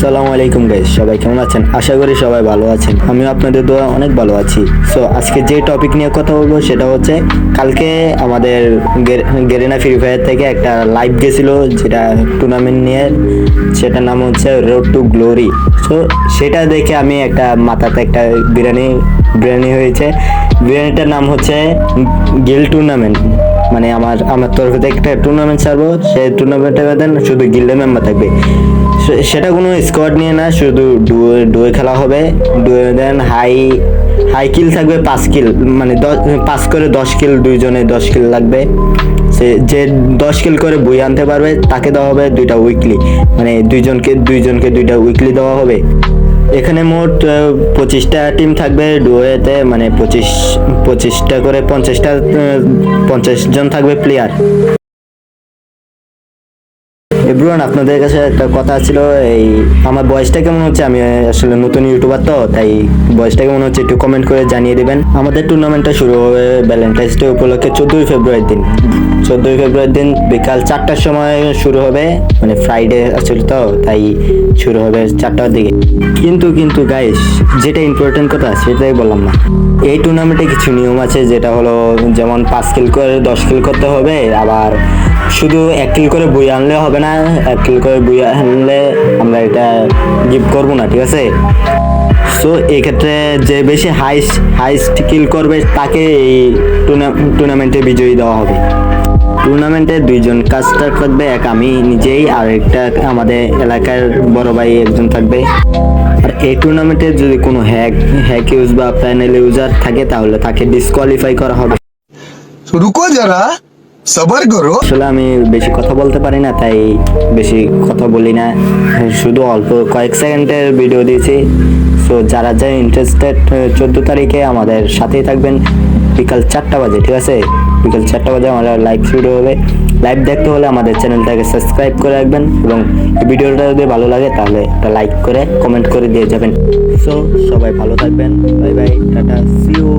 আসসালামু আলাইকুম গাইস, সবাই কেমন আছেন? আশা করি সবাই ভালো আছেন। আমিও আপনাদের দোয়া অনেক ভালো আছি। সো আজকে যে টপিক নিয়ে কথা বলবো সেটা হচ্ছে কালকে আমাদের গেরিনা ফ্রি ফায়ার থেকে একটা লাইভ গেছিল, যেটা টুর্নামেন্ট নিয়ে, সেটার নাম হচ্ছে রোড টু গ্লোরি। সো সেটা দেখে আমি একটা মাথাতে একটা বিরিয়ানি হয়েছে। বিরিয়ানিটার নাম হচ্ছে গিল টুর্নামেন্ট। মানে আমার তরফ থেকে একটা টুর্নামেন্ট ছাড়বো, সেই টুর্নামেন্টের মধ্যে শুধু গিল্ডের মেম্বার থাকবে। সেটা কোনো স্কোয়াড নিয়ে না, শুধু ডুয়ে খেলা হবে। ডুয়ে দেন হাই কিল থাকবে 5 কিল, মানে 5 করে 10 কিল, দুইজনে 10 কিল লাগবে। যে 10 কিল করে বই আনতে পারবে তাকে দেওয়া হবে 2টা উইকলি, মানে দুইজনকে 2টা উইকলি দেওয়া হবে। এখানে মোট 25টা টিম থাকবে ডুয়েতে, মানে 25টা করে 50 জন থাকবে প্লেয়ার। এভরিওয়ান, আপনাদের কাছে একটা কথা ছিল, এই আমার বয়সটা কেমন হচ্ছে? আমি আসলে নতুন ইউটিউবার, তো তাই বয়সটা কেমন হচ্ছে একটু কমেন্ট করে জানিয়ে দিবেন। আমাদের টুর্নামেন্টটা শুরু হবে ভ্যালেন্টাইন্স ডে উপলক্ষে 14ই ফেব্রুয়ারির দিন বিকাল 4টার সময় শুরু হবে। মানে ফ্রাইডে আসলে, তো তাই শুরু হবে 4টার দিকে। কিন্তু গাইস, যেটা ইম্পর্টেন্ট কথা সেটাই বললাম না। এই টুর্নামেন্টে কিছু নিয়ম আছে, যেটা হলো যেমন 5 কিল করে 10 কিল করতে হবে। আবার শুধু 1 কিল করে বই আনলে হবে না, 1 কিল করে বই আনলে আমরা এটা গিফট করবো না, ঠিক আছে? সো এই ক্ষেত্রে যে বেশি হাইস্ট কিল করবে তাকে এই টুর্নামেন্টে বিজয়ী দেওয়া হবে। টুর্নামেন্টে 2জন কাস্টার থাকবে, এক আমি নিজেই আর একটা আমাদের এলাকার বড় ভাই একজন থাকবে। আর এই টুর্নামেন্টে যদি কোনো হ্যাক ইউজ বা প্যানেল ইউজার থাকে তাহলে তাকে ডিসকোয়ালিফাই করা হবে। রুকো যারা, সবার করো। আসলে আমি বেশি কথা বলতে পারি না, তাই বেশি কথা বলি না, শুধু অল্প কয়েক সেকেন্ডের ভিডিও দিয়েছি। সো যারা ইন্টারেস্টেড, 14 তারিখে আমাদের সাথেই থাকবেন বিকাল 4টা বাজে, ঠিক আছে? বিকাল 4টা বাজে আমাদের লাইভ শুরু হবে। লাইভ দেখতে হলে আমাদের চ্যানেলটাকে সাবস্ক্রাইব করে রাখবেন, এবং এই ভিডিওটা যদি ভালো লাগে তাহলে একটা লাইক করে কমেন্ট করে দিয়ে যাবেন। সো সবাই ভালো থাকবেন, bye bye, tata, see you.